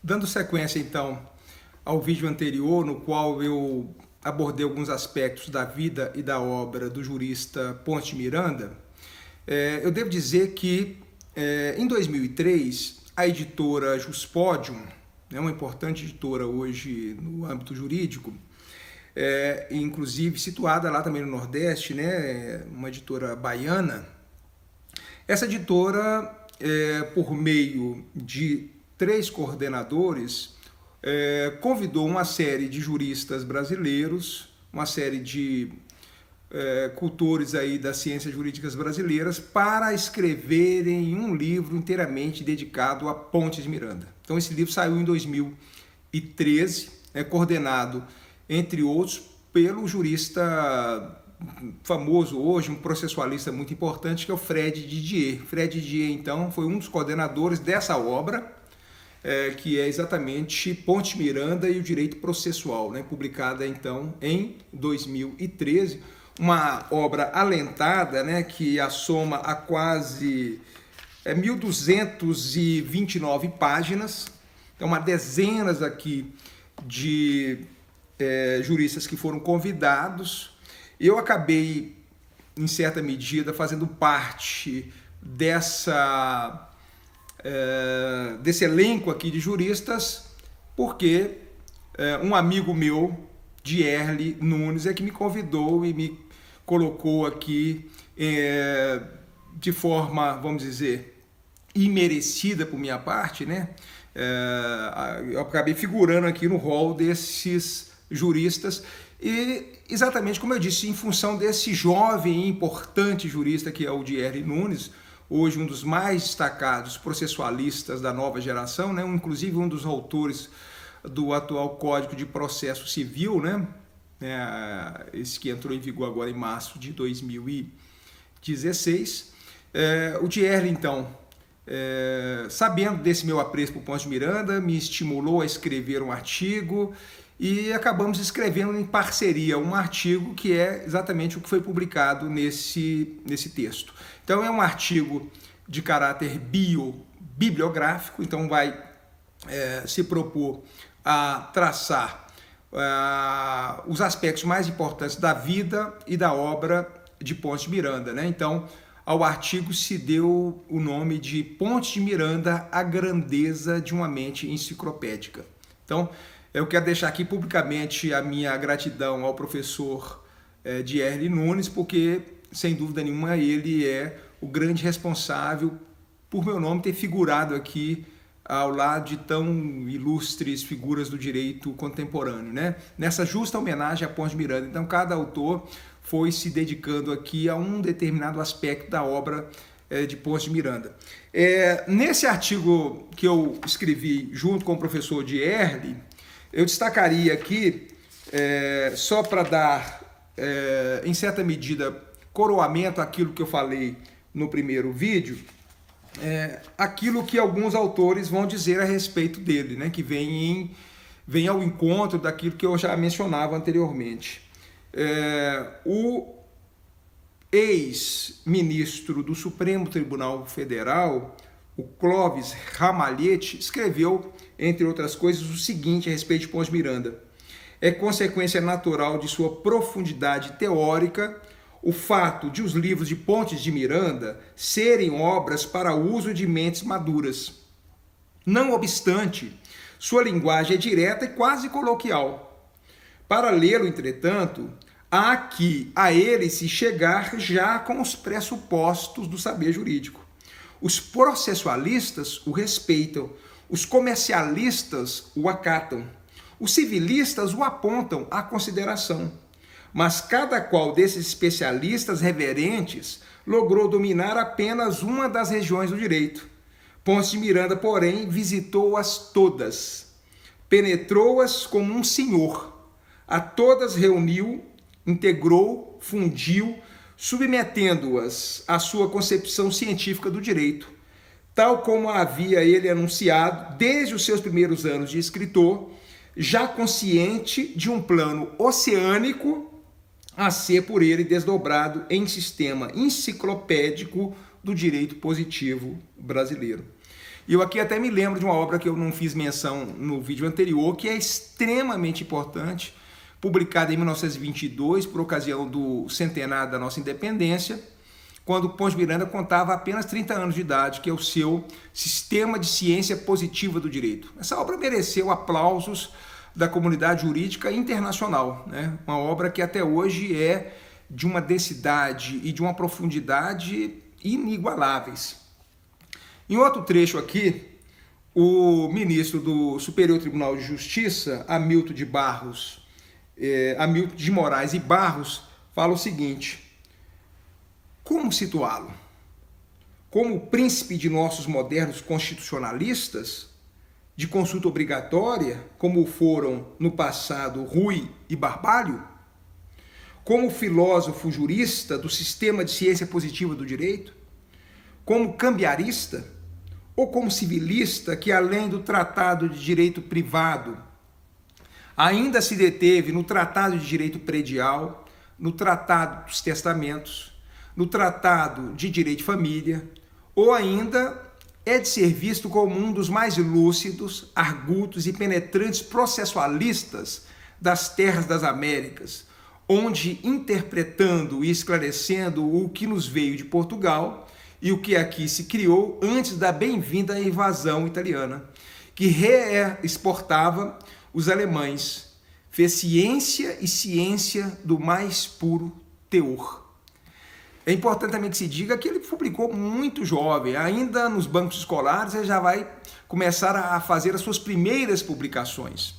Dando sequência, então, ao vídeo anterior, no qual eu abordei alguns aspectos da vida e da obra do jurista Ponte Miranda, eu devo dizer que, em 2003, a editora Juspodium, uma importante editora hoje no âmbito jurídico, inclusive situada lá também no Nordeste, uma editora baiana. Essa editora, por meio de 3 coordenadores, convidou uma série de juristas brasileiros, uma série de cultores aí das ciências jurídicas brasileiras para escreverem um livro inteiramente dedicado a Ponte de Miranda. Então esse livro saiu em 2013, coordenado, entre outros, pelo jurista famoso hoje, um processualista muito importante, que é o Fred Didier. Fred Didier, então, foi um dos coordenadores dessa obra, que é exatamente Ponte Miranda e o Direito Processual, publicada, então, em 2013. Uma obra alentada, que assoma a quase 1.229 páginas. Então, uma dezenas aqui de juristas que foram convidados. Eu acabei, em certa medida, fazendo parte desse elenco aqui de juristas, porque um amigo meu, Dierli Nunes, é que me convidou e me colocou aqui de forma, vamos dizer, imerecida por minha parte, eu acabei figurando aqui no rol desses juristas e, exatamente como eu disse, em função desse jovem e importante jurista que é o Dierli Nunes, hoje um dos mais destacados processualistas da nova geração, inclusive um dos autores do atual Código de Processo Civil, esse que entrou em vigor agora em março de 2016. O Dierli, então, sabendo desse meu apreço por Ponte de Miranda, me estimulou a escrever um artigo e acabamos escrevendo em parceria um artigo que é exatamente o que foi publicado nesse texto. Então é um artigo de caráter bibliográfico, então vai se propor a traçar os aspectos mais importantes da vida e da obra de Ponte de Miranda. Então, ao artigo se deu o nome de Ponte de Miranda, a grandeza de uma mente enciclopédica. Então, eu quero deixar aqui publicamente a minha gratidão ao professor Dierli Nunes, porque, sem dúvida nenhuma, ele é o grande responsável por meu nome ter figurado aqui ao lado de tão ilustres figuras do direito contemporâneo, nessa justa homenagem a Ponte de Miranda. Então, cada autor foi se dedicando aqui a um determinado aspecto da obra de Ponte de Miranda. Nesse artigo que eu escrevi junto com o professor Dierli, eu destacaria aqui, só para dar, em certa medida, coroamento àquilo que eu falei no primeiro vídeo, aquilo que alguns autores vão dizer a respeito dele, que vem ao encontro daquilo que eu já mencionava anteriormente. O ex-ministro do Supremo Tribunal Federal, o Clóvis Ramalhete, escreveu, entre outras coisas, o seguinte a respeito de Ponte de Miranda: é consequência natural de sua profundidade teórica o fato de os livros de Ponte de Miranda serem obras para uso de mentes maduras. Não obstante, sua linguagem é direta e quase coloquial. Para lê-lo, entretanto, há que a ele se chegar já com os pressupostos do saber jurídico. Os processualistas o respeitam, os comercialistas o acatam, os civilistas o apontam à consideração. Mas cada qual desses especialistas reverentes logrou dominar apenas uma das regiões do direito. Ponte de Miranda, porém, visitou-as todas, penetrou-as como um senhor, a todas reuniu, integrou, fundiu, submetendo-as à sua concepção científica do direito, tal como havia ele anunciado desde os seus primeiros anos de escritor, já consciente de um plano oceânico a ser por ele desdobrado em sistema enciclopédico do direito positivo brasileiro. E eu aqui até me lembro de uma obra que eu não fiz menção no vídeo anterior, que é extremamente importante, publicada em 1922, por ocasião do centenário da nossa independência, quando Pons de Miranda contava apenas 30 anos de idade, que é o seu Sistema de Ciência Positiva do Direito. Essa obra mereceu aplausos da comunidade jurídica internacional, né? Uma obra que até hoje é de uma densidade e de uma profundidade inigualáveis. Em outro trecho aqui, o ministro do Superior Tribunal de Justiça, Hamilton de Moraes e Barros, fala o seguinte: como situá-lo? Como o príncipe de nossos modernos constitucionalistas, de consulta obrigatória, como foram no passado Rui e Barbalho? Como filósofo jurista do sistema de ciência positiva do direito? Como cambiarista? Ou como civilista que, além do Tratado de Direito Privado, ainda se deteve no Tratado de Direito Predial, no Tratado dos Testamentos, no Tratado de Direito de Família, ou ainda é de ser visto como um dos mais lúcidos, argutos e penetrantes processualistas das terras das Américas, onde, interpretando e esclarecendo o que nos veio de Portugal e o que aqui se criou antes da bem-vinda invasão italiana, que reexportava os alemães, fez ciência e ciência do mais puro teor. É importante também que se diga que ele publicou muito jovem, ainda nos bancos escolares ele já vai começar a fazer as suas primeiras publicações.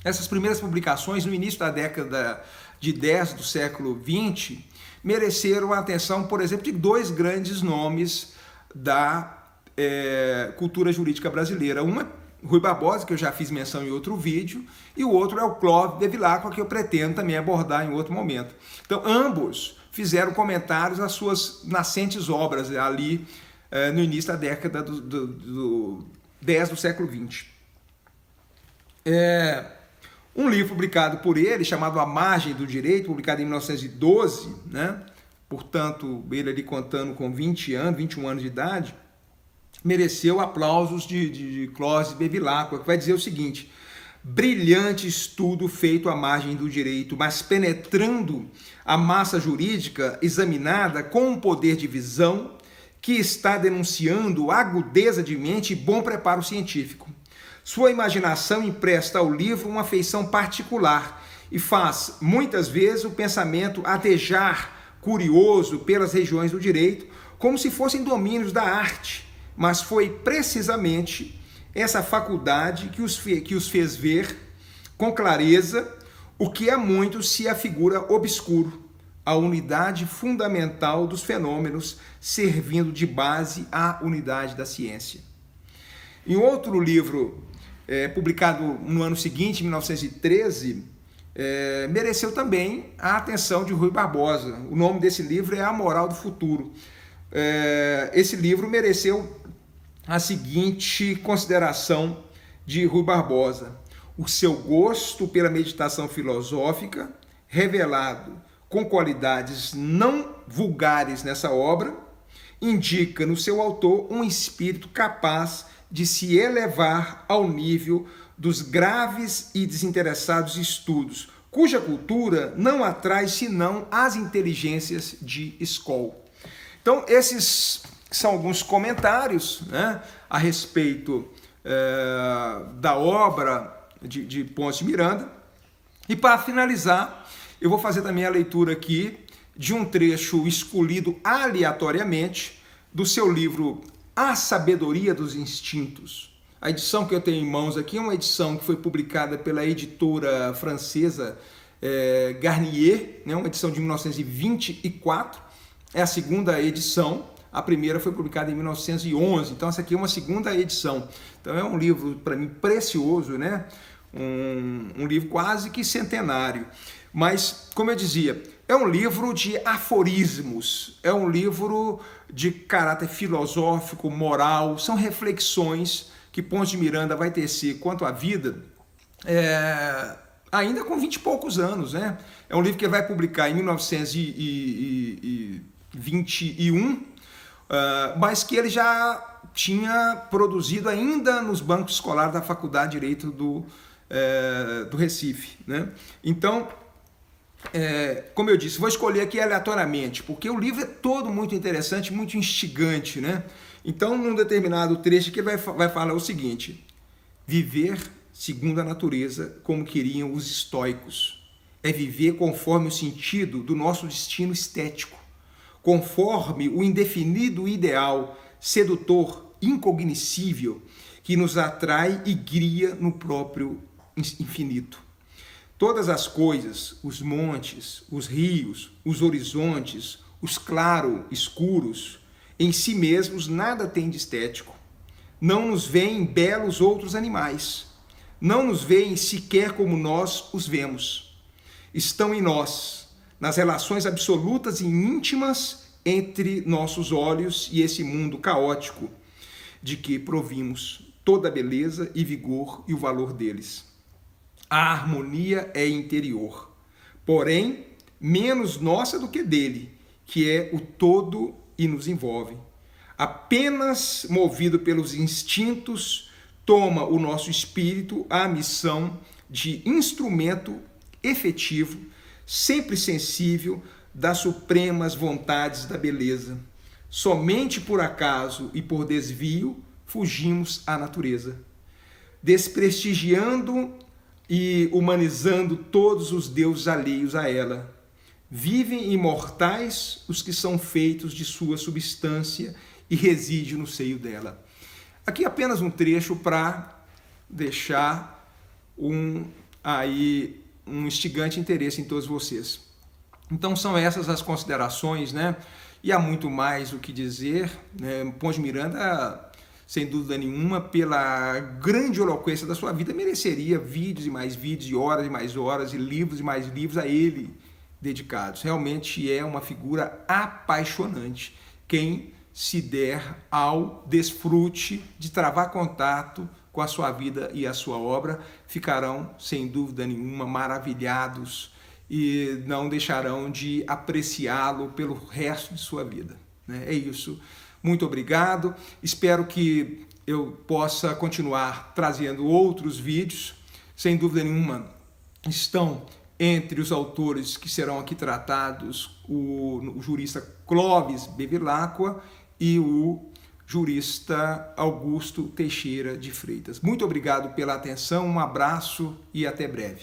Essas primeiras publicações, no início da década de 10 do século 20, mereceram a atenção, por exemplo, de dois grandes nomes da cultura jurídica brasileira. Um é Rui Barbosa, que eu já fiz menção em outro vídeo, e o outro é o Clóvis de Bevilacqua, que eu pretendo também abordar em outro momento. Então, ambos fizeram comentários às suas nascentes obras ali no início da década do 10 do século 20. Um livro publicado por ele, chamado A Margem do Direito, publicado em 1912, né? Portanto, ele ali contando com 21 anos de idade, mereceu aplausos de Clóvis de Bevilacqua, que vai dizer o seguinte: brilhante estudo feito à margem do direito, mas penetrando a massa jurídica examinada com um poder de visão que está denunciando agudeza de mente e bom preparo científico. Sua imaginação empresta ao livro uma feição particular e faz, muitas vezes, o pensamento atejar curioso pelas regiões do direito, como se fossem domínios da arte, mas foi precisamente essa faculdade que os fez ver com clareza o que a muitos se afigura obscuro, a unidade fundamental dos fenômenos, servindo de base à unidade da ciência. Em outro livro, publicado no ano seguinte, em 1913, mereceu também a atenção de Rui Barbosa. O nome desse livro é A Moral do Futuro. Esse livro mereceu a seguinte consideração de Rui Barbosa: o seu gosto pela meditação filosófica, revelado com qualidades não vulgares nessa obra, indica no seu autor um espírito capaz de se elevar ao nível dos graves e desinteressados estudos, cuja cultura não atrai senão as inteligências de escola. Então, esses são alguns comentários, né, a respeito da obra de Pons de Miranda. E para finalizar, eu vou fazer também a leitura aqui de um trecho escolhido aleatoriamente do seu livro A Sabedoria dos Instintos. A edição que eu tenho em mãos aqui é uma edição que foi publicada pela editora francesa Garnier, né, uma edição de 1924, é a segunda edição. A primeira foi publicada em 1911, então essa aqui é uma segunda edição. Então é um livro, para mim, precioso, né? Um livro quase que centenário. Mas, como eu dizia, é um livro de aforismos, é um livro de caráter filosófico, moral, são reflexões que Pons de Miranda vai tecer quanto à vida, ainda com 20 e poucos anos, né? É um livro que ele vai publicar em 1921, mas que ele já tinha produzido ainda nos bancos escolares da Faculdade de Direito do Recife, né? Então, como eu disse, vou escolher aqui aleatoriamente, porque o livro é todo muito interessante, muito instigante, né? Então, num determinado trecho que vai falar o seguinte: viver segundo a natureza, como queriam os estoicos, é viver conforme o sentido do nosso destino estético, conforme o indefinido ideal, sedutor, incognoscível, que nos atrai e guia no próprio infinito. Todas as coisas, os montes, os rios, os horizontes, os claro-escuros, em si mesmos nada têm de estético. Não nos veem belos outros animais. Não nos veem sequer como nós os vemos. Estão em nós, nas relações absolutas e íntimas entre nossos olhos e esse mundo caótico de que provimos toda a beleza e vigor e o valor deles. A harmonia é interior, porém menos nossa do que dele, que é o todo e nos envolve. Apenas movido pelos instintos, toma o nosso espírito a missão de instrumento efetivo, sempre sensível das supremas vontades da beleza. Somente por acaso e por desvio fugimos à natureza, desprestigiando e humanizando todos os deuses alheios a ela. Vivem imortais os que são feitos de sua substância e residem no seio dela. Aqui apenas um trecho para deixar um instigante interesse em todos vocês. Então são essas as considerações, né? E há muito mais o que dizer, né? Pons de Miranda, sem dúvida nenhuma, pela grande eloquência da sua vida, mereceria vídeos e mais vídeos, e mais horas, e livros e mais livros a ele dedicados. Realmente é uma figura apaixonante. Quem se der ao desfrute de travar contato com a sua vida e a sua obra, ficarão, sem dúvida nenhuma, maravilhados e não deixarão de apreciá-lo pelo resto de sua vida. É isso. Muito obrigado. Espero que eu possa continuar trazendo outros vídeos. Sem dúvida nenhuma, estão entre os autores que serão aqui tratados o jurista Clóvis Bevilacqua e o jurista Augusto Teixeira de Freitas. Muito obrigado pela atenção, um abraço e até breve.